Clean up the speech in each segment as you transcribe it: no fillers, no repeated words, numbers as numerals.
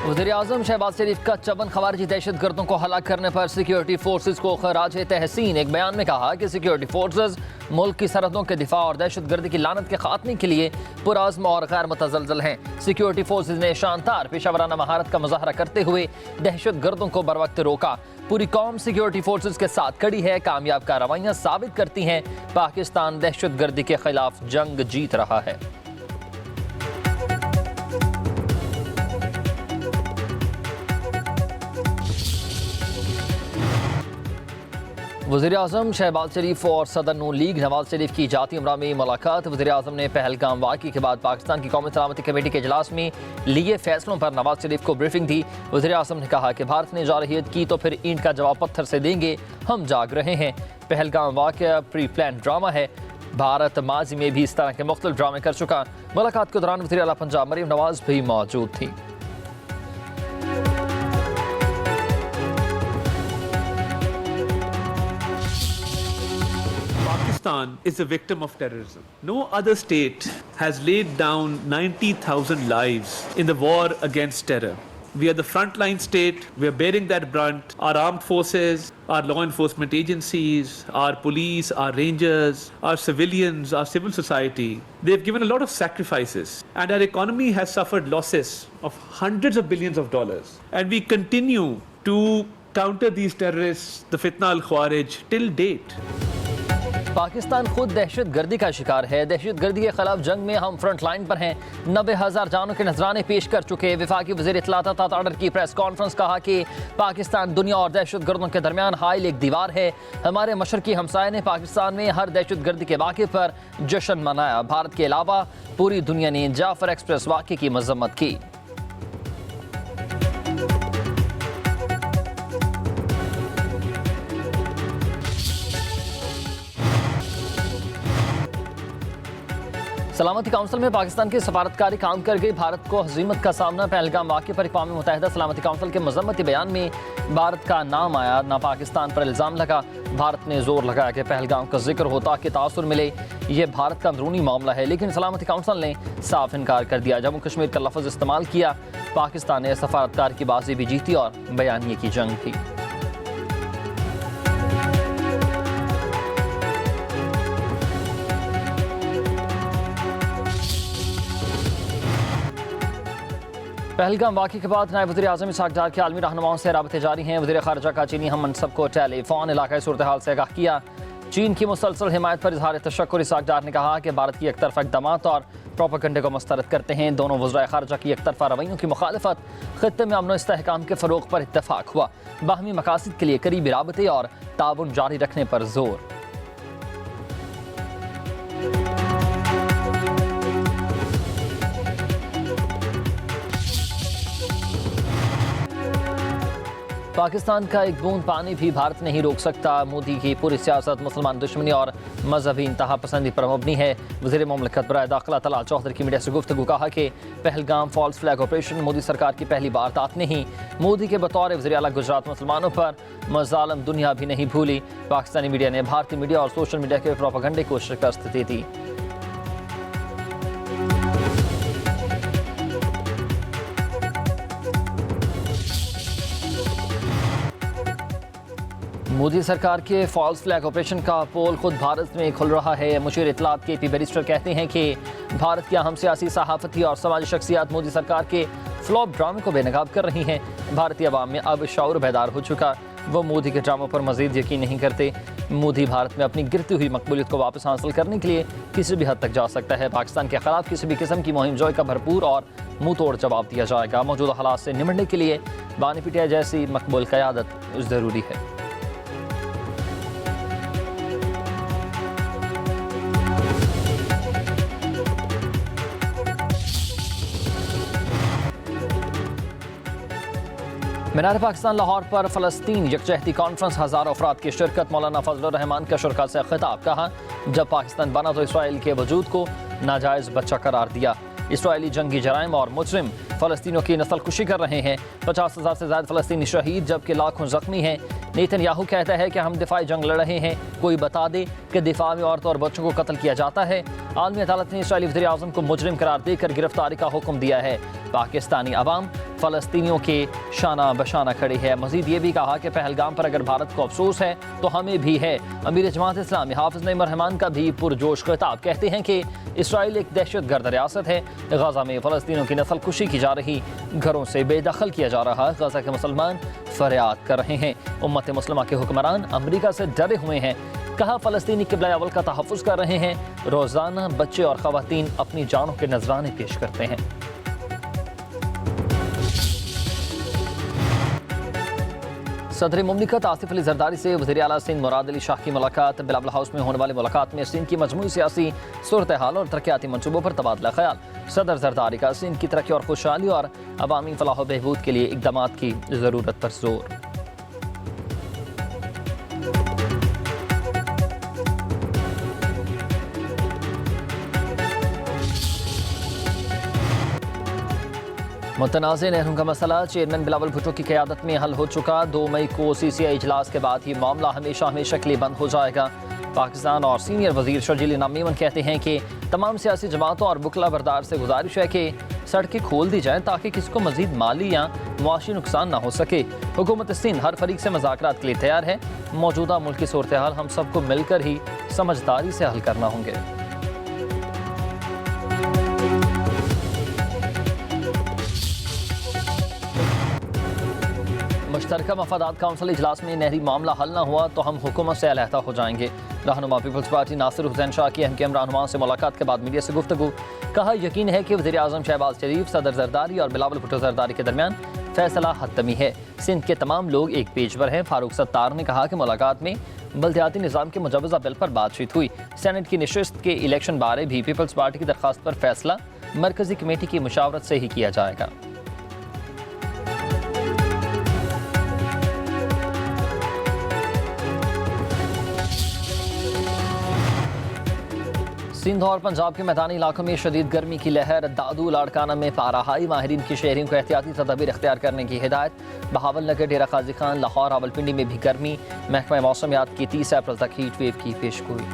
वज़ीर-ए-आज़म शहबाज शरीफ का 54 ख़वारिजी दहशत गर्दों को हलाक करने पर सिक्योरिटी फोर्सेज को खराज तहसीन। एक बयान में कहा कि सिक्योरिटी फोर्सेज मुल्क की सरहदों के दिफा और दहशत गर्दी की लानत के खात्मे के लिए पुरअज़्म और गैर मुतज़लज़ल हैं। सिक्योरिटी फोर्सेज ने शानदार पेशावराना महारत का मुज़ाहरा करते हुए दहशत गर्दों को बर वक्त रोका। पूरी कौम सिक्योरिटी फोर्सेज के साथ खड़ी है। कामयाब कार्रवाइयाँ साबित करती हैं पाकिस्तान दहशत गर्दी के खिलाफ जंग जीत रहा है। वज़ीर-ए-आज़म शहबाज शरीफ और सदर नून लीग नवाज शरीफ की जाती उमरा में मुलाकात। वज़ीर-ए-आज़म ने पहलगाम वाक़े के बाद पाकिस्तान की कौमी सलामती कमेटी के इजलास में लिए फैसलों पर नवाज शरीफ को ब्रीफिंग दी। वज़ीर-ए-आज़म ने कहा कि भारत ने जारहियत की तो फिर ईंट का जवाब पत्थर से देंगे। हम जाग रहे हैं। पहलगाम वाक़या प्री प्लान ड्रामा है। भारत माजी में भी इस तरह के मुख्तलिफ ड्रामे कर चुका। मुलाकात के दौरान वज़ीर आला पंजाब मरीम नवाज भी मौजूद थी। Pakistan is a victim of terrorism. No other state has laid down 90,000 lives in the war against terror. We are the frontline state. We are bearing that brunt. Our armed forces, our law enforcement agencies, our police, our rangers, our civilians, our civil society, they've given a lot of sacrifices. And our economy has suffered losses of hundreds of billions of dollars. And we continue to counter these terrorists, the Fitna al-Khawarij, till date. Pakistan खुद दहशत गर्दी का शिकार है। दहशत गर्दी के खिलाफ जंग में हम फ्रंट लाइन पर हैं। 90,000 जानों के नजराने पेश कर चुके। वफाकी वज़ीर इत्तलात आर्डर की प्रेस कॉन्फ्रेंस कहा कि पाकिस्तान दुनिया और दहशत गर्दों के दरमियान हाइल एक दीवार है। हमारे मशरकी हमसाये ने पाकिस्तान में हर दहशत गर्दी के वाक़े पर जश्न मनाया। भारत के अलावा पूरी दुनिया ने जाफर एक्सप्रेस वाक़े की मजम्मत की। सलामती काउंसिल में पाकिस्तान की सफारतकारी काम कर गई। भारत को हज़ीमत का सामना। पहलगाम वाक़े पर अक़वाम मुत्तहिदा सलामती काउंसिल के मज़म्मती बयान में भारत का नाम आया, ना पाकिस्तान पर इल्ज़ाम लगा। भारत ने जोर लगाया कि पहलगाम का जिक्र हो ताकि तासुर मिले। ये भारत का अंदरूनी मामला है, लेकिन सलामती काउंसिल ने साफ इनकार कर दिया। जम्मू कश्मीर का लफ्ज़ इस्तेमाल किया। पाकिस्तान ने सफारतकार की बाजी भी जीती और बयानिए की जंग थी। पहलगाम वाक़े के बाद नायब वज़ीर-ए-आज़म इसहाक़ डार के आलमी रहनुमाओं से राबते जारी हैं। वज़ीर ख़ारिजा का चीनी हम मनसब को टेलीफोन इलाक़ाई सूरत हाल से आगाह किया। चीन की मुसलसल हिमायत पर इजहार तशक्कुर इसहाक़ डार ने कहा कि भारत की एकतरफ़ा इक़दामात और प्रोपेगेंडे को मुस्तरद करते हैं। दोनों वज़राए ख़ारिजा की एकतरफ़ा रवैयों की मुखालफत। ख़ित्ते में अमन व इस्तेहकाम के फ़रोग़ पर इत्तफ़ाक़ हुआ। बाहमी मकासद के लिए करीबी राबते और ताउन जारी रखने पर जोर। पाकिस्तान का एक बूंद पानी भी भारत नहीं रोक सकता। मोदी की पूरी सियासत मुसलमान दुश्मनी और मजहबी इंतहा पसंदी पर मबनी है। वज़ीर मुमलिकत बराए दाखिला तलाल चौधरी की मीडिया से गुफ्तगू कहा कि Pahalgam false flag operation Modi सरकार की पहली वारदात नहीं। मोदी के बतौर वज़ीर आला गुजरात मुसलमानों पर मज़ालिम दुनिया भी नहीं भूली। पाकिस्तानी मीडिया ने भारतीय मीडिया और सोशल मीडिया के प्रोपेगेंडे को शिकस्त दी थी। मोदी सरकार के फॉल्स फ्लैग ऑपरेशन का पोल खुद भारत में खुल रहा है। मुशीर इत्तलात के पी बैरिस्टर कहते हैं कि भारत की अहम सियासी, सहाफ़ती और समाजी शख्सियात मोदी सरकार के फ्लॉप ड्रामे को बेनकाब कर रही हैं। भारतीय अवाम में अब शऊर बेदार हो चुका। वो मोदी के ड्रामों पर मज़ीद यकीन नहीं करते। मोदी भारत में अपनी गिरती हुई मकबूलियत को वापस हासिल करने के लिए किसी भी हद तक जा सकता है। पाकिस्तान के खिलाफ किसी भी किस्म की मुहिम जोई का भरपूर और मुँह तोड़ जवाब दिया जाएगा। मौजूदा हालात से निमटने के लिए बानी पीटिया जैसी मकबूल क़यादत ज़रूरी है। मीनार पाकिस्तान लाहौर पर फ़लस्तीन यकजहती कॉन्फ्रेंस, हज़ारों अफराद की शिरकत। मौलाना फजलुर रहमान का शुरका से खिताब। कहा, जब पाकिस्तान बना तो इसराइल के वजूद को नाजायज़ बच्चा करार दिया। इसराइली जंगी जराइम और मुजरिम फ़लस्तीनियों की नस्ल कुशी कर रहे हैं। 50,000 से ज़्यादा फ़लस्तीनी शहीद जबकि लाखों ज़ख्मी हैं। नेतन्याहू कहता है कि हम दिफाई जंग लड़ रहे हैं। कोई बता दे कि दिफा में औरतों और बच्चों को कत्ल किया जाता है। आलमी अदालत ने इसराइली वज़ीर आज़म को मुजरिम करार देकर गिरफ्तारी का हुक्म दिया है। पाकिस्तानी अवाम फ़लस्तीनियों के शाना बशाना खड़ी है। मज़ीद ये भी कहा कि पहलगाम पर अगर भारत को अफसोस है तो हमें भी है। अमीर जमात इस्लामी हाफिज़ नईम रहमान का भी पुरजोश खिताब, कहते हैं कि इसराइल एक दहशतगर्द रियासत है। गजा में फ़लस्तीनियों की नस्ल कुशी की जा रही, घरों से बेदखल किया जा रहा है। गजा के मुसलमान फरियाद कर रहे हैं। उम्मत मुस्लिमा के हुक्मरान अमरीका से डरे हुए हैं। कहा फ़लस्तीनी क़िबला अव्वल का तहफ़्फ़ुज़ कर रहे हैं। रोज़ाना बच्चे और ख़वातीन अपनी जानों के नजराने पेश करते हैं। सदर मुमलिकत आसिफ अली जरदारी से वज़ीर आला सिंध मुराद अली शाह की मुलाकात। बिलावल हाउस में होने वाली मुलाकात में सिंध की मजमूई सियासी सूरत हाल और तरक्याती मनसूबों पर तबादला ख्याल। सदर जरदारी का सिंध की तरक्की और खुशहाली और अवामी फलाह बहबूद के लिए इक़दाम की ज़रूरत पर जोर। मुतनाज़ नहरों का मसला चेयरमैन बिलावल भुट्टो की क़यादत में हल हो चुका। 2 मई को CCI इजलास के बाद ही मामला हमेशा हमेशा के लिए बंद हो जाएगा। पाकिस्तान और सीनियर वजीर शर्जील इनाम मेमन कहते हैं कि तमाम सियासी जमातों और बुकला बरदार से गुजारिश है कि सड़कें खोल दी जाएं ताकि किसी को मजीद माली या मुआशी नुकसान न हो सके। हुकूमत सिंध हर फरीक से मुज़ाकरात के लिए तैयार है। मौजूदा मुल्की सूरत हाल हम सबको मिलकर ही समझदारी से हल करना होंगे। मुश्तरका मफादात काउंसिल इजलास में नहरी मामला हल न हुआ तो हम हुकूमत से अलहदा हो जाएंगे। रहनुमा पीपल्स पार्टी नासिर हुसैन शाह की अहम रहनुमा से मुलाकात के बाद मीडिया से गुफ्तगू। कहा यकीन है कि वज़ीर आज़म शहबाज शरीफ, सदर जरदारी और बिलावल भुट्टो जरदारी के दरमियान फैसला हतमी है। सिंध के तमाम लोग एक पेज पर हैं। फारूक सत्तार ने कहा कि मुलाकात में बल्दियाती निज़ाम के मुजवज़ा बिल पर बातचीत हुई। सेनेट की नशिस्त के इलेक्शन बारे भी पीपल्स पार्टी की दरख्वास्त पर फैसला मरकजी कमेटी की मुशावरत से ही किया जाएगा। सिंध और पंजाब के मैदानी इलाकों में शदीद गर्मी की लहर। दादू लाड़काना में पारा हाई। माहिरीन की शहरियों को एहतियाती तदाबीर इख्तियार करने की हिदायत। बहावल नगर, डेरा गाजी खान, लाहौर, रावलपिंडी में भी गर्मी। महकमा मौसमियात की 30 अप्रैल तक हीट वेव की पेशगोई।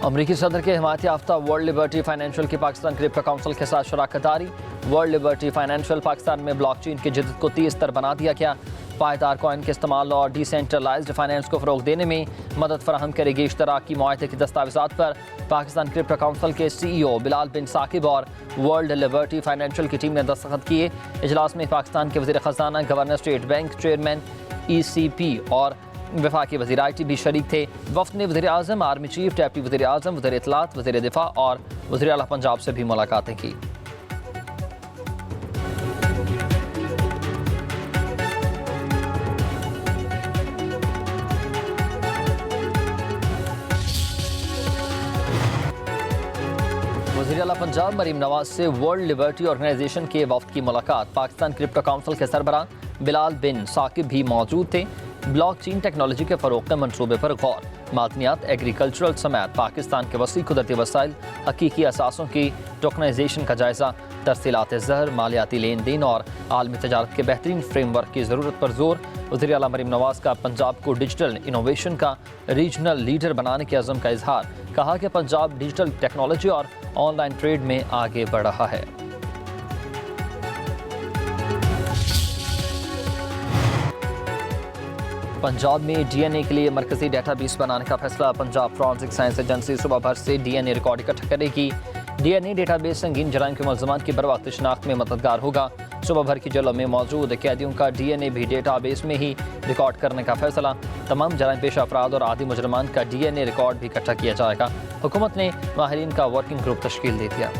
अमरीकी सदर के हिमायत याफ्ता वर्ल्ड लिबर्टी फाइनेंशियल की पाकिस्तान क्रिप्टो काउंसिल के साथ शराकतदारी। वर्ल्ड लिबर्टी फाइनेंशियल पाकिस्तान में ब्लॉकचेन की जद्दत को तेज तर बना दिया गया। पायदार कॉइन के इस्तेमाल और डिसेंट्रलाइज्ड फाइनेंस को फ़रोग देने में मदद फराहम करेगी। इश्तराकी मुआहदे के दस्तावेज़ात पर पाकिस्तान क्रिप्टो काउंसिल के CEO बिलाल बिन साकिब और वर्ल्ड लिबर्टी फाइनेंशियल की टीम ने दस्तखत किए। इजलास में पाकिस्तान के वज़ीर ख़जाना, governor state bank, chairman ECP और वफाकी वज़ीर IT भी शरीक थे। वफ़द ने वज़ीर आज़म, आर्मी चीफ, डेप्टी वज़ीर आज़म, वज़ीर इत्तलात, वज़ीर दिफा और वज़ीर आला पंजाब से भी मुलाकातें की। वज़ीर आला पंजाब मरीम नवाज से वर्ल्ड लिबर्टी ऑर्गेनाइजेशन के वफ़द की मुलाकात। पाकिस्तान क्रिप्टो काउंसिल के सरबराह बिलाल बिन साकिब भी मौजूद थे। ब्लॉकचेन टेक्नोलॉजी के फ़रोग़ के मनसूबे पर गौर। मादनियात, एग्रीकल्चरल समेत पाकिस्तान के वसी कुदरती वसाइल, हकीकी असासों की टोकनाइजेशन का जायज़ा। तरसीलात ज़र, मालियाती लेन देन और आलमी तजारत के बेहतरीन फ्रेमवर्क की ज़रूरत पर जोर। वज़ीर आला मरीम नवाज का पंजाब को डिजिटल इनोवेशन का रीजनल लीडर बनाने के अज़म का इजहार। कहा कि पंजाब डिजिटल टेक्नोलॉजी और ऑनलाइन ट्रेड में आगे बढ़ रहा है। पंजाब में DNA के लिए मरकजी डेटाबेस बनाने का फैसला। पंजाब फॉरेंसिक साइंस एजेंसी सुबह भर से DNA रिकॉर्ड इकट्ठा करेगी। DNA डेटाबेस संगीन जराइम के मुलज़मान की बरवक्त शिनाख्त में मददगार होगा। सुबह भर की जेलों में मौजूद कैदियों का DNA भी डेटाबेस में ही रिकॉर्ड करने का फैसला। तमाम जराइम पेशा अफराद और आदि मुजरमान का DNA रिकॉर्ड भी इकट्ठा किया जाएगा। हुकूमत ने माहिरीन का वर्किंग ग्रुप तश्कील दे दिया।